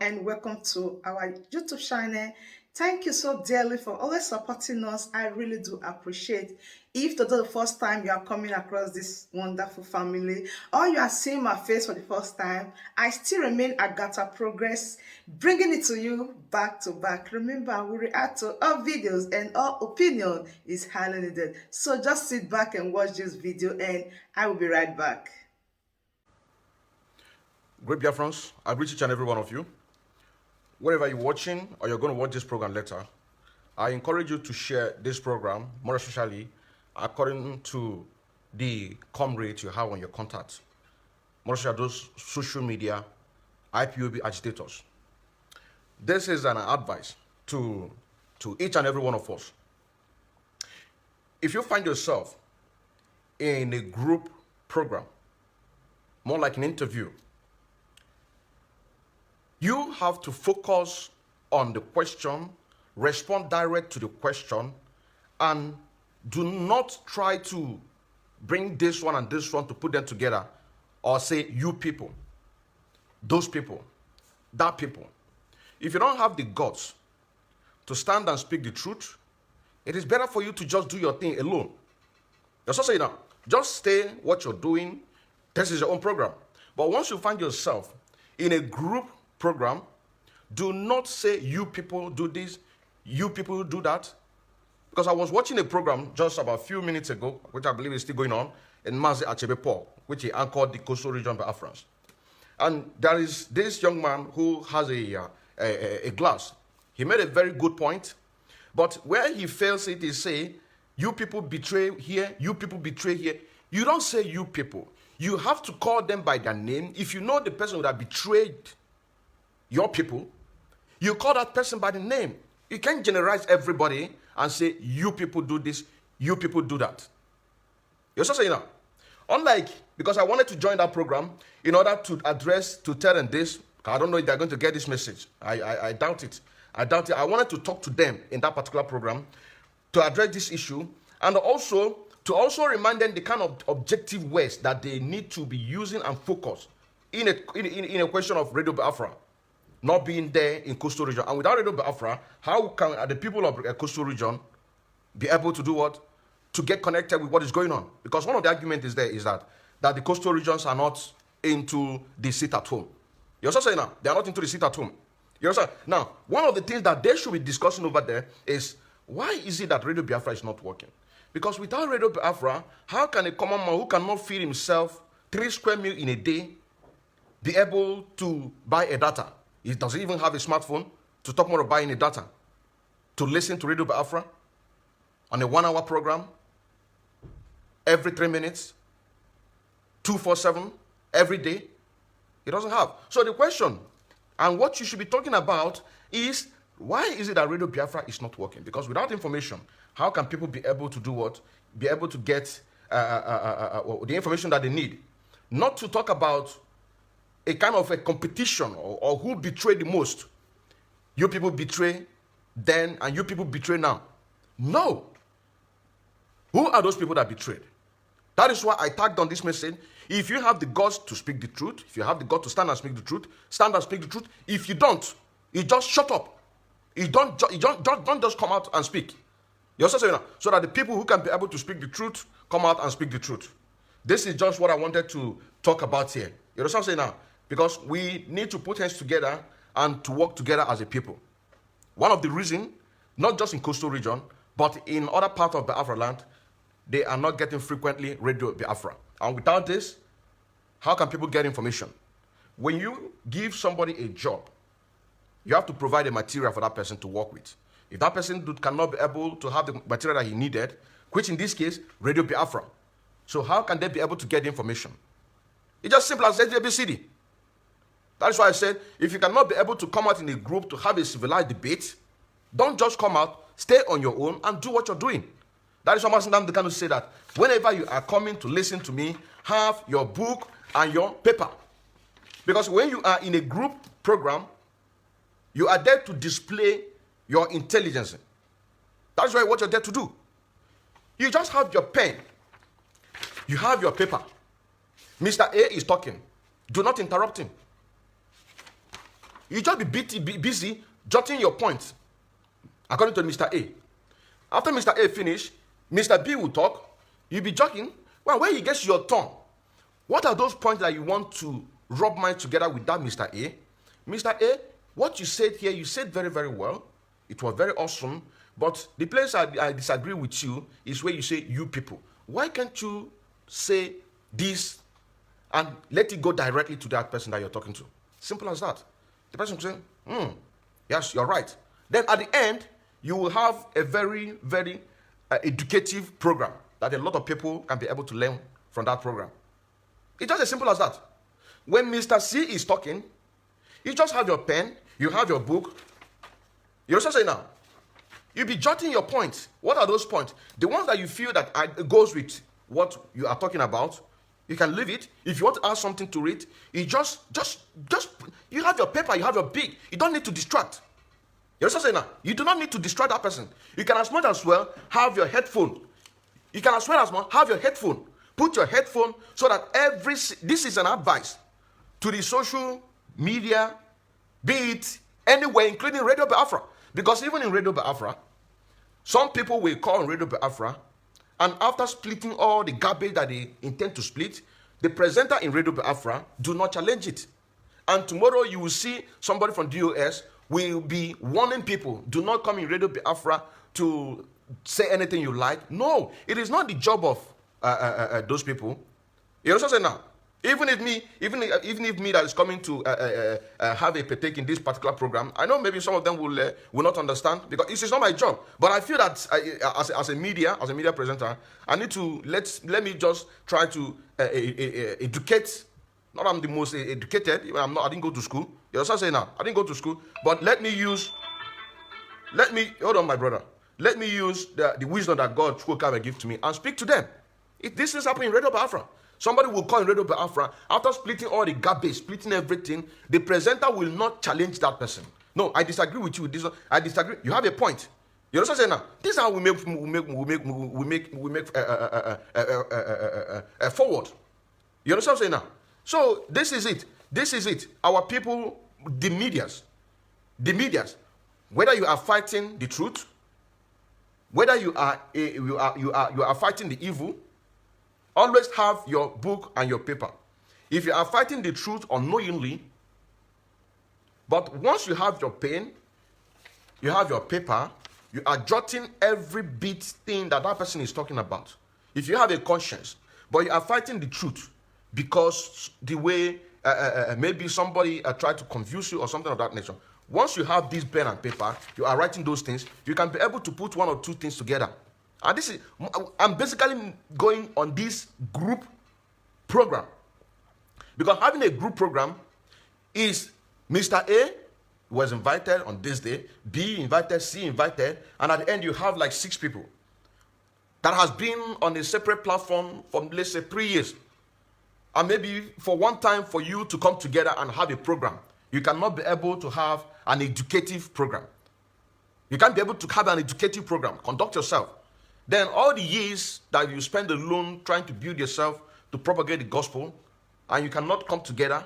and welcome to our YouTube channel. Thank you so dearly for always supporting us. I really do appreciate. If today the first time you are coming across this wonderful family or you are seeing my face for the first time, I still remain Agatha Progress, bringing it to you back to back. Remember, we react to all videos and all opinion is highly needed. So just sit back and watch this video and I will be right back. Great Biafrans, I greet each and every one of you. Wherever you're watching or you're going to watch this program later, I encourage you to share this program, more especially according to the rate you have on your contacts. More especially those social media, Ipob agitators. This is an advice to each and every one of us. If you find yourself in a group program, more like an interview, you have to focus on the question, respond direct to the question, and do not try to bring this one and this one to put them together or say you people, those people, that people. If you don't have the guts to stand and speak the truth, it is better for you to just do your thing alone. That's what I'm saying now. Just stay what you're doing. This is your own program. But once you find yourself in a group program, do not say you people do this, you people do that. Because I was watching a program just about a few minutes ago, which I believe is still going on, in Mazi Achebe, which he anchored the coastal region Biafrans. And there is this young man who has a glass. He made a very good point, but where he fails it is say, you people betray here, you people betray here. You don't say you people. You have to call them by their name. If you know the person that betrayed your people, you call that person by the name. You can't generalize everybody and say, you people do this, you people do that. You're just saying now. Unlike, because I wanted to join that program in order to tell them this, I don't know if they're going to get this message. I doubt it. I doubt it. I wanted to talk to them in that particular program to address this issue and also to remind them the kind of objective ways that they need to be using and focus in a question of Radio Biafra not being there in coastal region. And without Radio Biafra, how can the people of a coastal region be able to do what? To get connected with what is going on? Because one of the arguments is that the coastal regions are not into the sit at home. You also say now, they are not into the sit at home. You also now, one of the things that they should be discussing over there is, why is it that Radio Biafra is not working? Because without Radio Biafra, how can a common man who cannot feed himself 3 square meals in a day be able to buy a data? He doesn't even have a smartphone to talk more about buying a data, to listen to Radio Biafra on a 1-hour program every 3 minutes, 247 every day. He doesn't have. So the question and what you should be talking about is, why is it that Radio Biafra is not working? Because without information, how can people be able to do what? Be able to get the information that they need. Not to talk about a kind of a competition or who betrayed the most. You people betray then and you people betray now. No. Who are those people that betrayed? That is why I tagged on this message. If you have the guts to speak the truth, if you have the guts to stand and speak the truth, stand and speak the truth. If you don't, you just shut up. You don't just come out and speak. You also say, so that the people who can be able to speak the truth come out and speak the truth. This is just what I wanted to talk about here. You know what I'm saying now? Because we need to put hands together and to work together as a people. One of the reasons, not just in coastal region, but in other parts of Biafra land, they are not getting frequently Radio Biafra. And without this, how can people get information? When you give somebody a job, you have to provide a material for that person to work with. If that person cannot be able to have the material that he needed, which in this case, Radio Biafra. So how can they be able to get information? It's just simple as ABCD. That is why I said, if you cannot be able to come out in a group to have a civilized debate, don't just come out, stay on your own and do what you're doing. That is why Nnamdi Kanu say that whenever you are coming to listen to me, have your book and your paper. Because when you are in a group program, you are there to display your intelligence. That's why what you're there to do. You just have your pen. You have your paper. Mr. A is talking. Do not interrupt him. You just be busy jotting your points according to Mr. A. After Mr. A finish, Mr. B will talk. You'll be joking. Well, when he gets your turn, what are those points that you want to rub minds together with that Mr. A? Mr. A, what you said here, you said very, very well. It was very awesome. But the place I disagree with you is where you say you people. Why can't you say this and let it go directly to that person that you're talking to? Simple as that. The person will say, yes, you're right. Then at the end, you will have a very, very educative program that a lot of people can be able to learn from that program. It's just as simple as that. When Mr. C is talking, you just have your pen, you have your book. You also say now, you'll be jotting your points. What are those points? The ones that you feel that goes with what you are talking about, you can leave it. If you want to add something to it, you just you have your paper, you have your big. You don't need to distract. You also say now, you do not need to distract that person. You can as much as well have your headphone. You can as well as well have your headphone. Put your headphone so that this is an advice to the social media, be it anywhere, including Radio Biafra. Because even in Radio Biafra, some people will call on Radio Biafra, and after splitting all the garbage that they intend to split, the presenter in Radio Biafra do not challenge it. And tomorrow you will see somebody from DOS will be warning people, do not come in Radio Biafra to say anything you like. No, it is not the job of those people. You also say now, even if me that is coming to have a partake in this particular program, I know maybe some of them will not understand because this is not my job. But I feel that as a media presenter, I need to let me just try to educate. Not I'm the most educated. I didn't go to school. You also say now, I didn't go to school. But hold on, my brother. Let me use the wisdom that God will come and give to me and speak to them. This is happening in Radio Biafra. Somebody will call in Radio Biafra after splitting all the garbage, splitting everything. The presenter will not challenge that person. No, I disagree with you. I disagree. You have a point. You also say now, this is how we make forward. You understand what I'm saying now? So this is it. This is it. Our people, the medias, whether you are fighting the truth, whether you are fighting the evil, always have your book and your paper. If you are fighting the truth unknowingly, but once you have your pen, you have your paper, you are jotting every bit thing that person is talking about. If you have a conscience, but you are fighting the truth because the way maybe somebody tried to confuse you or something of that nature. Once you have this pen and paper, you are writing those things, you can be able to put one or two things together. And I'm basically going on this group program. Because having a group program is Mr. A was invited on this day, B invited, C invited, and at the end you have like 6 people that has been on a separate platform for, let's say, 3 years. And maybe for one time for you to come together and have a program, you cannot be able to have an educative program. You can't be able to have an educative program. Conduct yourself. Then all the years that you spend alone trying to build yourself to propagate the gospel, and you cannot come together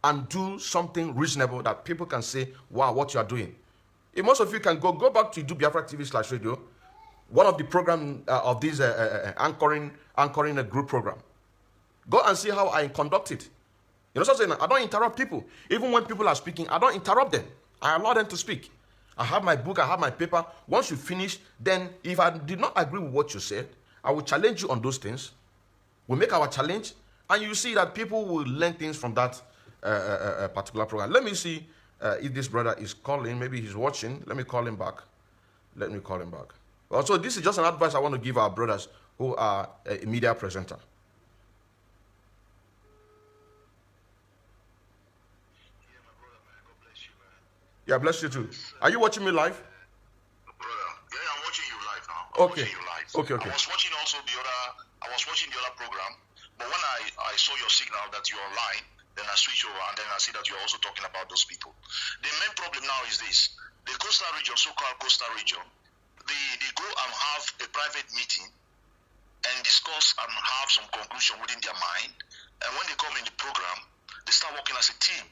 and do something reasonable that people can say, wow, what you are doing. If most of you can go back to do Biafra TV/radio, one of the program of this anchoring a group program. Go and see how I conduct it. You know what I'm saying? I don't interrupt people. Even when people are speaking, I don't interrupt them. I allow them to speak. I have my book, I have my paper. Once you finish, then if I did not agree with what you said, I will challenge you on those things. We'll make our challenge, and you see that people will learn things from that particular program. Let me see if this brother is calling. Maybe he's watching. Let me call him back. Well, so this is just an advice I want to give our brothers who are a media presenter. Yeah, bless you too. Are you watching me live? Brother, yeah, I'm watching you live now. Okay. Okay. I was watching also the other program, but when I saw your signal that you're online, then I switch over and then I see that you're also talking about those people. The main problem now is this: the coastal region, so-called coastal region, they go and have a private meeting and discuss and have some conclusion within their mind, and when they come in the program, they start working as a team.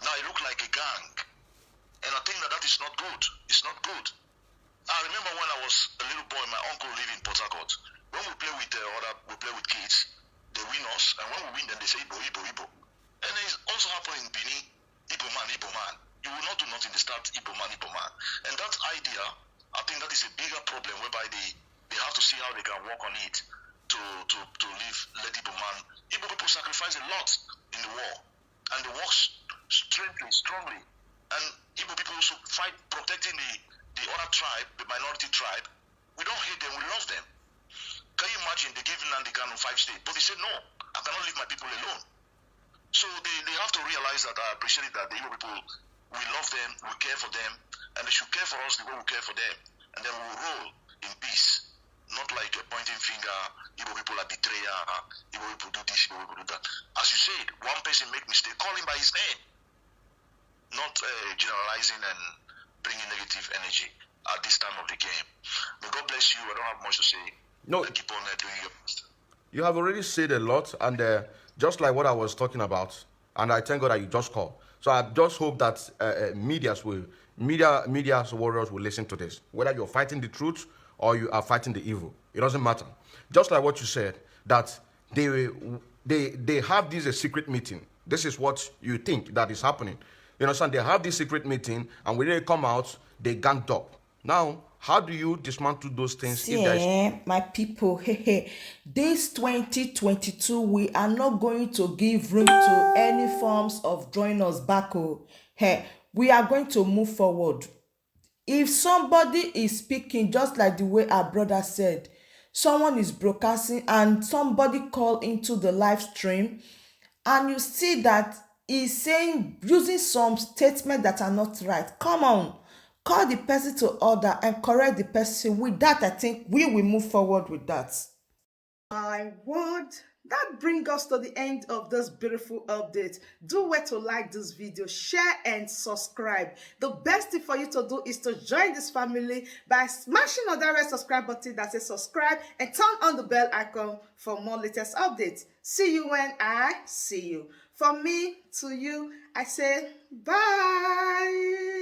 Now it look like a gang. And I think that is not good. It's not good. I remember when I was a little boy, my uncle lived in Port Harcourt. When we play with we play with kids, they win us, and when we win them, they say Ibo, Ibo, Ibo. And it's also happening in Benin, Ibo man, Ibo man. You will not do nothing, they start Ibo man, Ibo man. And that idea, I think that is a bigger problem whereby they have to see how they can work on it to live, let Ibo man. Ibo people sacrifice a lot in the war, and they work strongly. And Igbo people also fight protecting the other tribe, the minority tribe. We don't hate them, we love them. Can you imagine they give Nnamdi Kanu 5 states? But they said, no, I cannot leave my people alone. So they have to realize that I appreciate that the Igbo people, we love them, we care for them, and they should care for us the way we care for them. And then we'll roll in peace. Not like a pointing finger, Igbo people are betrayer, Igbo people do this, Igbo people do that. As you said, one person make mistake, call him by his name. Not generalizing and bringing negative energy at this time of the game. May God bless you. I don't have much to say. No, keep on doing your best. You have already said a lot, and just like what I was talking about, and I thank God that you just called. So I just hope that media's warriors will listen to this. Whether you're fighting the truth or you are fighting the evil, it doesn't matter. Just like what you said, that they have this a secret meeting. This is what you think that is happening. You understand? They have this secret meeting, and when they come out, they ganged up. Now, how do you dismantle those things? See, my people, this 2022, we are not going to give room to any forms of drawing us back. We are going to move forward. If somebody is speaking, just like the way our brother said, someone is broadcasting and somebody called into the live stream, and you see that he's saying, using some statements that are not right, come on, call the person to order and correct the person. With that, I think we will move forward with that. My word, that brings us to the end of this beautiful update. Do well to like this video, share and subscribe. The best thing for you to do is to join this family by smashing on that red subscribe button that says subscribe, and turn on the bell icon for more latest updates. See you when I see you. From me to you, I say bye.